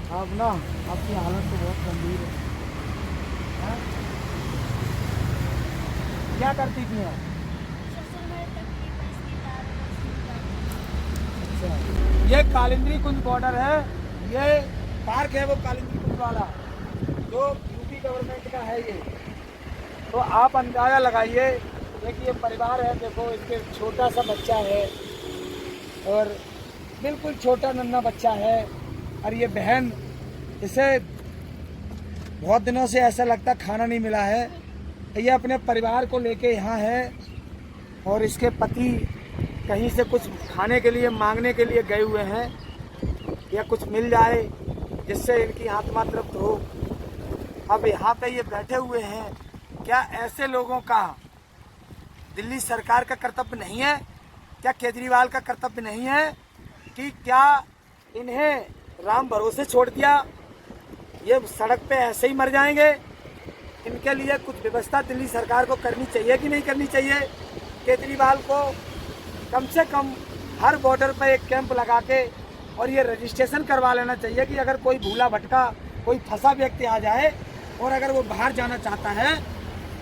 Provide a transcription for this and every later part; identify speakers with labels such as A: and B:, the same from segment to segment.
A: अब ना आपकी हालत तो बहुत गंभीर है। हैं? क्या करती थी आप? अच्छा, ये कालिंदी कुंज बॉर्डर है। ये पार्क है वो कालिंदी कुंज वाला, जो यूपी गवर्नमेंट का है ये। तो आप अंदाजा लगाइए। देखिए परिवार है, देखो इसके छोटा सा बच्चा है और बिल्कुल छोटा नन्हा बच्चा है। और ये बहन, इसे बहुत दिनों से ऐसा लगता खाना नहीं मिला है। ये अपने परिवार को लेके यहाँ है और इसके पति कहीं से कुछ खाने के लिए मांगने के लिए गए हुए हैं, या कुछ मिल जाए जिससे इनकी आत्मा तृप्त हो। अब यहाँ पे ये बैठे हुए हैं। क्या ऐसे लोगों का दिल्ली सरकार का कर्तव्य नहीं है? क्या केजरीवाल का कर्तव्य नहीं है कि क्या इन्हें राम भरोसे छोड़ दिया? ये सड़क पे ऐसे ही मर जाएंगे? इनके लिए कुछ व्यवस्था दिल्ली सरकार को करनी चाहिए कि नहीं करनी चाहिए? केजरीवाल को कम से कम हर बॉर्डर पर एक कैंप लगा के और ये रजिस्ट्रेशन करवा लेना चाहिए कि अगर कोई भूला भटका, कोई फंसा व्यक्ति आ जाए और अगर वो बाहर जाना चाहता है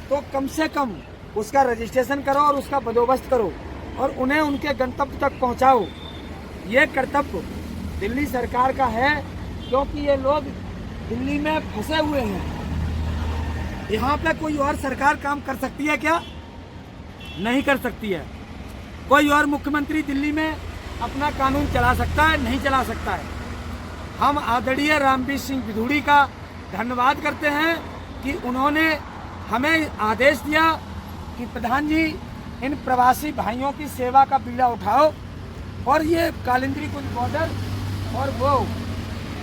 A: तो कम से कम उसका रजिस्ट्रेशन करो और उसका बंदोबस्त करो और उन्हें उनके गंतव्य तक पहुंचाओ। ये कर्तव्य दिल्ली सरकार का है, क्योंकि ये लोग दिल्ली में फंसे हुए हैं। यहाँ पे कोई और सरकार काम कर सकती है क्या? नहीं कर सकती है। कोई और मुख्यमंत्री दिल्ली में अपना कानून चला सकता है? नहीं चला सकता है। हम आदरणीय रामवीर सिंह बिधूड़ी का धन्यवाद करते हैं कि उन्होंने हमें आदेश दिया कि प्रधान जी इन प्रवासी भाइयों की सेवा का बीड़ा उठाओ और ये कालिंदी कुंज बॉर्डर और वो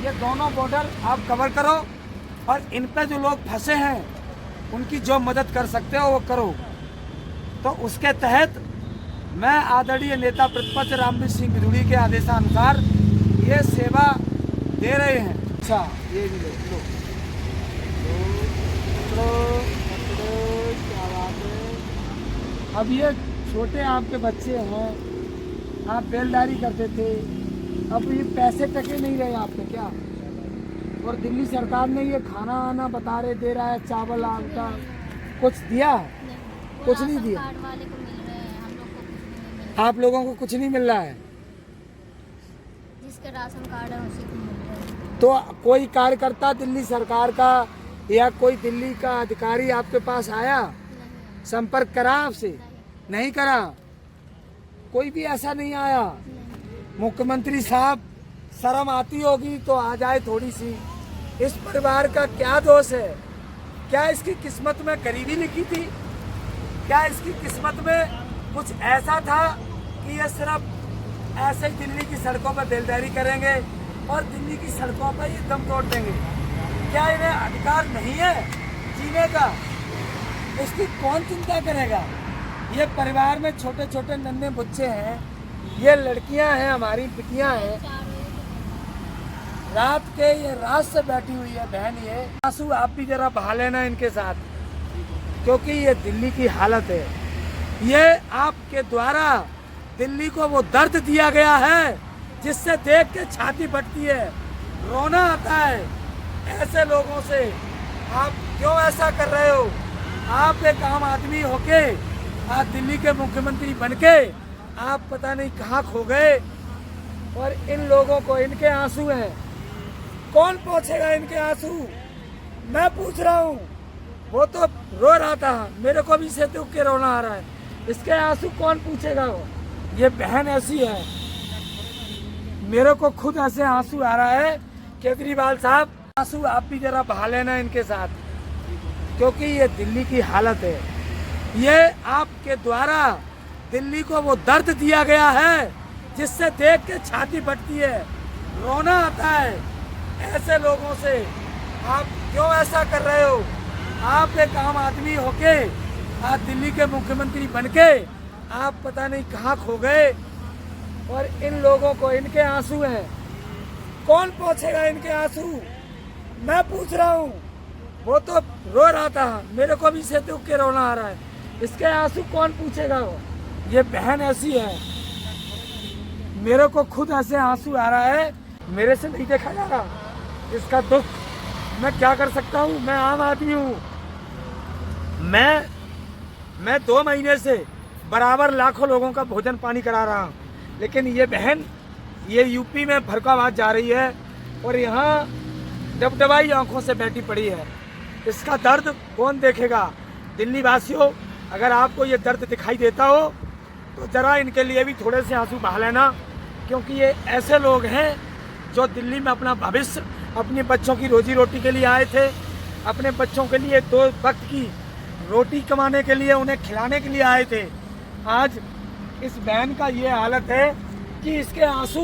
A: ये दोनों बॉर्डर आप कवर करो और इन पे जो लोग फंसे हैं उनकी जो मदद कर सकते हो वो करो। तो उसके तहत मैं आदरणीय नेता प्रतिपक्ष रामवीर सिंह बिधूड़ी के आदेशानुसार ये सेवा दे रहे हैं। अच्छा, ये भी लो क्या बात है। अब ये छोटे आपके बच्चे हैं, आप बेलदारी करते थे, अब ये पैसे टके नहीं रहे आपके क्या? और दिल्ली सरकार ने ये खाना आना बता रहे दे रहा है, चावल आटा कुछ दिया? कुछ नहीं दिया।
B: कार्ड वाले को मिल रहे हैं, हम लोग को कुछ नहीं मिल रहा है।
A: आप लोगों को कुछ नहीं मिल रहा है?
B: जिसके राशन कार्ड है उसी को मिल रहा है।
A: तो कोई कार्यकर्ता दिल्ली सरकार का या कोई दिल्ली का अधिकारी आपके पास आया, संपर्क करा आपसे? नहीं करा। कोई भी ऐसा नहीं आया। मुख्यमंत्री साहब, शर्म आती होगी तो आ जाए थोड़ी सी। इस परिवार का क्या दोष है? क्या इसकी किस्मत में गरीबी लिखी थी? क्या इसकी किस्मत में कुछ ऐसा था कि ये सिर्फ ऐसे ही दिल्ली की सड़कों पर बेलदारी करेंगे और दिल्ली की सड़कों पर ये दम तोड़ देंगे? क्या इन्हें अधिकार नहीं है जीने का? इसकी कौन चिंता करेगा? ये परिवार में छोटे छोटे नन्हे बच्चे हैं, ये लड़कियां हैं, हमारी बिटियां हैं। रात के ये रात से बैठी हुई है बहन। ये आंसू आप भी जरा बहा लेना इनके साथ, क्योंकि ये दिल्ली की हालत है। ये आपके द्वारा दिल्ली को वो दर्द दिया गया है जिससे देख के छाती फटती है, रोना आता है। ऐसे लोगों से आप क्यों ऐसा कर रहे हो? आप एक आम आदमी होके आज दिल्ली के मुख्यमंत्री बनके आप पता नहीं कहाँ खो गए। और इन लोगों को इनके आंसू हैं, कौन पहुंचेगा इनके आंसू? मैं पूछ रहा हूँ। वो तो रो रहा था, मेरे को भी से दुख के रोना आ रहा है। इसके आंसू कौन पूछेगा? वो ये बहन ऐसी है, मेरे को खुद ऐसे आंसू आ रहा है। केजरीवाल साहब, आंसू आप भी जरा बहा लेना इनके साथ, क्योंकि ये दिल्ली की हालत है। ये आपके द्वारा दिल्ली को वो दर्द दिया गया है जिससे देख के छाती फटती है, रोना आता है। ऐसे लोगों से आप क्यों ऐसा कर रहे हो? आप एक आम आदमी होके आज दिल्ली के मुख्यमंत्री बनके आप पता नहीं कहाँ खो गए। और इन लोगों को इनके आंसू हैं, कौन पहुंचेगा इनके आंसू? मैं पूछ रहा हूँ। वो तो रो रहा था, मेरे को भी से दुख के रोना आ रहा है। इसके आंसू कौन पूछेगा? वो ये बहन ऐसी है, मेरे को खुद ऐसे आंसू आ रहा है, मेरे से नहीं देखा जा रहा। इसका दुख मैं क्या कर सकता हूँ। मैं आम आदमी हूँ। मैं 2 महीने से बराबर लाखों लोगों का भोजन पानी करा रहा हूँ, लेकिन ये बहन ये यूपी में फरुखाबाद जा रही है और यहाँ डबडबाई आंखों से बैठी पड़ी है। इसका दर्द कौन देखेगा? दिल्ली वासियों, अगर आपको ये दर्द दिखाई देता हो तो ज़रा इनके लिए भी थोड़े से आंसू बहा लेना, क्योंकि ये ऐसे लोग हैं जो दिल्ली में अपना भविष्य, अपने बच्चों की रोजी रोटी के लिए आए थे, अपने बच्चों के लिए 2 वक्त की रोटी कमाने के लिए, उन्हें खिलाने के लिए आए थे। आज इस बहन का ये हालत है कि इसके आंसू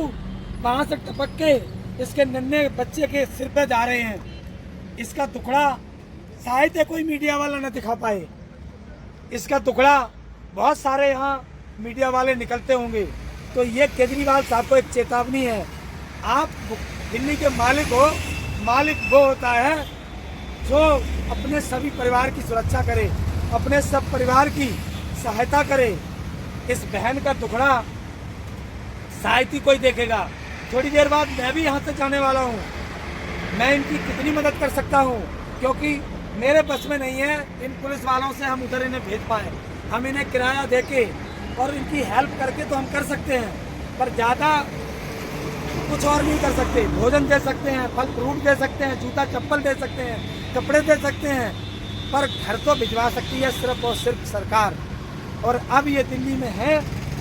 A: वहाँ से टपक के इसके नन्हे बच्चे के सिर पे जा रहे हैं। इसका टुकड़ा शायद कोई मीडिया वाला न दिखा पाए। इसका टुकड़ा बहुत सारे यहाँ मीडिया वाले निकलते होंगे। तो ये केजरीवाल साहब को एक चेतावनी है। आप दिल्ली के मालिक हो। मालिक वो होता है जो अपने सभी परिवार की सुरक्षा करे, अपने सब परिवार की सहायता करे। इस बहन का टुकड़ा शायद ही कोई देखेगा। थोड़ी देर बाद मैं भी यहाँ से जाने वाला हूँ। मैं इनकी कितनी मदद कर सकता हूँ, क्योंकि मेरे बस में नहीं है इन पुलिस वालों से हम उधर इन्हें भेज पाए। हम इन्हें किराया देके और इनकी हेल्प करके तो हम कर सकते हैं, पर ज़्यादा कुछ और नहीं कर सकते। भोजन दे सकते हैं, फल फ्रूट दे सकते हैं, जूता चप्पल दे सकते हैं, कपड़े दे सकते हैं, पर घर तो भिजवा सकती है सिर्फ और सिर्फ सरकार। और अब ये दिल्ली में है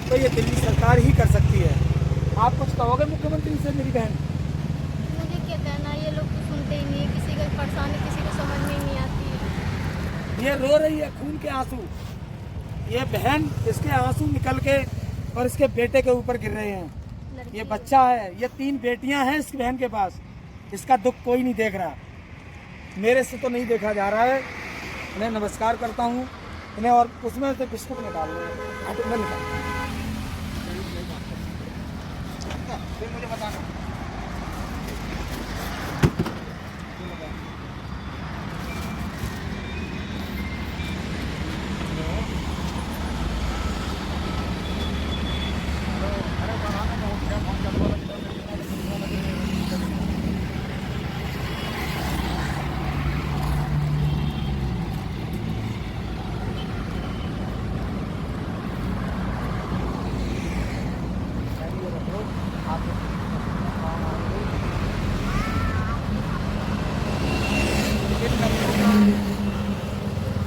A: तो ये दिल्ली सरकार ही कर सकती है। आप कुछ कहोगे मुख्यमंत्री से? मेरी बहन,
B: मुझे क्या कहना, ये लोग तो सुनते ही नहीं, किसी का परेशानी किसी को समझ में ही नहीं आती।
A: ये रो रही है खून के आंसू। ये बहन, इसके आंसू निकल के और इसके बेटे के ऊपर गिर रहे हैं। ये बच्चा है, ये 3 बेटियां हैं इस बहन के पास। इसका दुख कोई नहीं देख रहा, मेरे से तो नहीं देखा जा रहा है। इन्हें नमस्कार करता हूँ इन्हें, और उसमें से बिस्कुट निकाल लो, निकाल फिर मुझे बताना।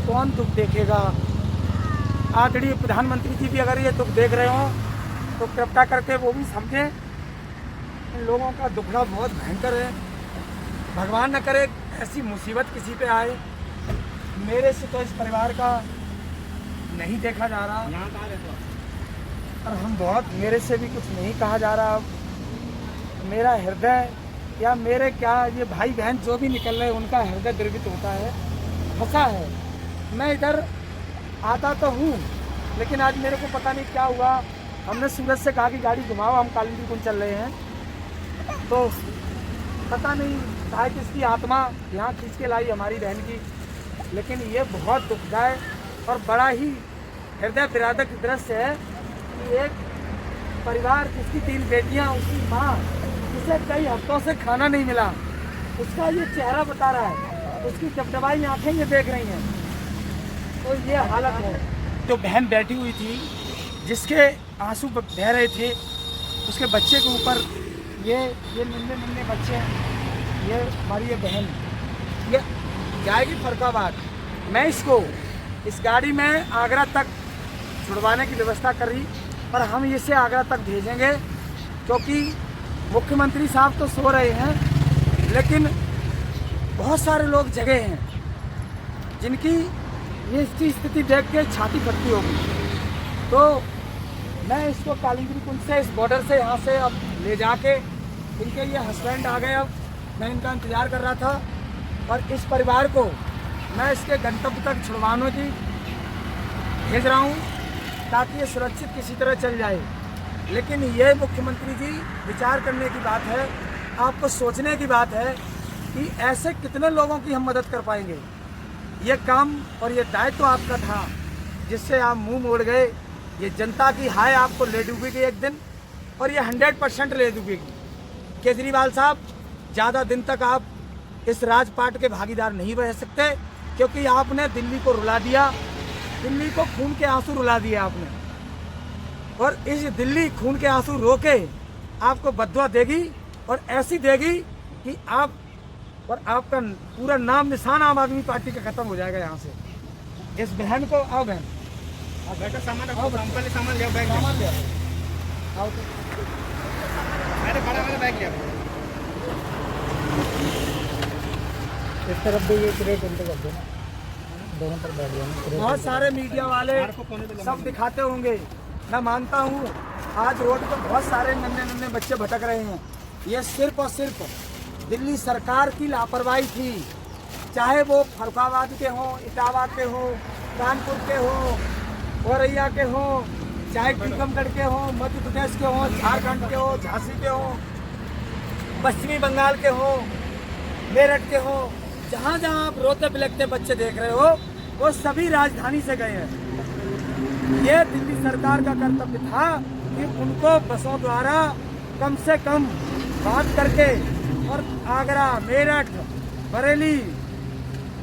A: कौन दुख देखेगा? आदरणीय प्रधानमंत्री जी भी अगर ये दुख देख रहे हो तो कृपया करके वो भी समझें। इन लोगों का दुखड़ा बहुत भयंकर है। भगवान न करे ऐसी मुसीबत किसी पे आए। मेरे से तो इस परिवार का नहीं देखा जा रहा, और हम बहुत, मेरे से भी कुछ नहीं कहा जा रहा। मेरा हृदय या मेरे क्या, ये भाई बहन जो भी निकल रहे हैं उनका हृदय द्रवित होता है, फंसा है। मैं इधर आता तो हूँ, लेकिन आज मेरे को पता नहीं क्या हुआ। हमने सूरज से कहा कि गाड़ी घुमाओ, हम कालिंदी कुंज चल रहे हैं, तो पता नहीं शायद इसकी आत्मा यहाँ खींच के लाई हमारी बहन की। लेकिन ये बहुत दुखदायक और बड़ा ही हृदय विदारक दृश्य है कि एक परिवार जिसकी 3 बेटियाँ, उसकी माँ, जिसे कई हफ्तों से खाना नहीं मिला, उसका ये चेहरा बता रहा है, उसकी डबडबाई आंखें ये देख रही हैं। तो ये हालत है। जो बहन बैठी हुई थी, जिसके आंसू बह रहे थे, उसके बच्चे के ऊपर ये नन्हे बच्चे हैं। ये हमारी ये बहन, ये जाएगी फरुखाबाद। मैं इसको इस गाड़ी में आगरा तक छुड़वाने की व्यवस्था कर रही, पर हम इसे आगरा तक भेजेंगे, क्योंकि मुख्यमंत्री साहब तो सो रहे हैं, लेकिन बहुत सारे लोग जगह हैं जिनकी ये इसकी स्थिति देख के छाती फटती होगी। तो मैं इसको कालिंदी कुंज से, इस बॉर्डर से, यहाँ से अब ले जाके, इनके ये हस्बैंड आ गए। अब मैं इनका इंतज़ार कर रहा था, और इस परिवार को मैं इसके गंतव्य तक छुड़वाने की भेज रहा हूँ, ताकि ये सुरक्षित किसी तरह चल जाए। लेकिन ये मुख्यमंत्री जी, विचार करने की बात है, आपको सोचने की बात है कि ऐसे कितने लोगों की हम मदद कर पाएंगे। ये काम और ये दायित्व तो आपका था, जिससे आप मुंह मोड़ गए। ये जनता की हाय आपको ले डूबेगी एक दिन, और ये 100% ले डूबेगी। केजरीवाल साहब, ज़्यादा दिन तक आप इस राजपाट के भागीदार नहीं रह सकते, क्योंकि आपने दिल्ली को रुला दिया, दिल्ली को खून के आंसू रुला दिए आपने। और इस दिल्ली खून के आंसू रो के आपको बददुआ देगी, और ऐसी देगी कि आप और आपका पूरा नाम निशान आम आदमी पार्टी का खत्म हो जाएगा यहाँ से। इस बहन को, आओ बहन,
C: बेटा सामान रखो, सामान ले आओ, बैग
A: सामान ले आओ, आओ तो।
C: मैंने बड़ा वाला बैग लिया।
D: इस तरफ भी ये क्रेट उल्टे कर देना, दोनों पर बैठ जाना।
A: बहुत सारे मीडिया वाले सब दिखाते होंगे, मैं मानता हूँ। आज रोड पर बहुत सारे नन्हे नन्हे बच्चे भटक रहे हैं। ये सिर्फ और सिर्फ दिल्ली सरकार की लापरवाही थी, चाहे वो फरुखाबाद के हों, इटावा के हों, कानपुर के हों, औरैया के हों, चाहे टीकमगढ़ के हों, मध्य प्रदेश के हों, झारखंड के हों, झांसी के हों, पश्चिमी बंगाल के हों, मेरठ के हों, जहाँ जहाँ आप रोते बिलखते बच्चे देख रहे हो, वो सभी राजधानी से गए हैं। ये दिल्ली सरकार का कर्तव्य था कि उनको बसों द्वारा कम से कम बात करके और आगरा, मेरठ, बरेली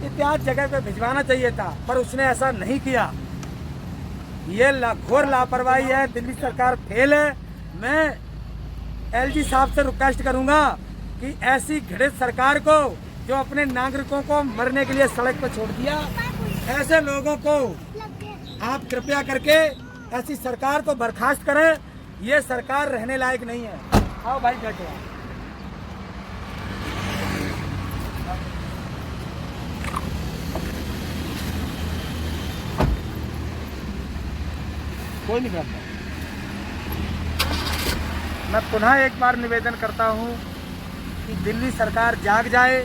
A: इत्यादि जगह पे भिजवाना चाहिए था, पर उसने ऐसा नहीं किया। ये घोर लापरवाही है, दिल्ली सरकार फेल है। मैं एलजी साहब से रिक्वेस्ट करूंगा कि ऐसी घृणित सरकार को, जो अपने नागरिकों को मरने के लिए सड़क पर छोड़ दिया, ऐसे लोगों को आप कृपया करके ऐसी सरकार को बर्खास्त करें। ये सरकार रहने लायक नहीं है। आओ भाई बैठो। कोई नहीं करता। मैं पुनः एक बार निवेदन करता हूं कि दिल्ली सरकार जाग जाए,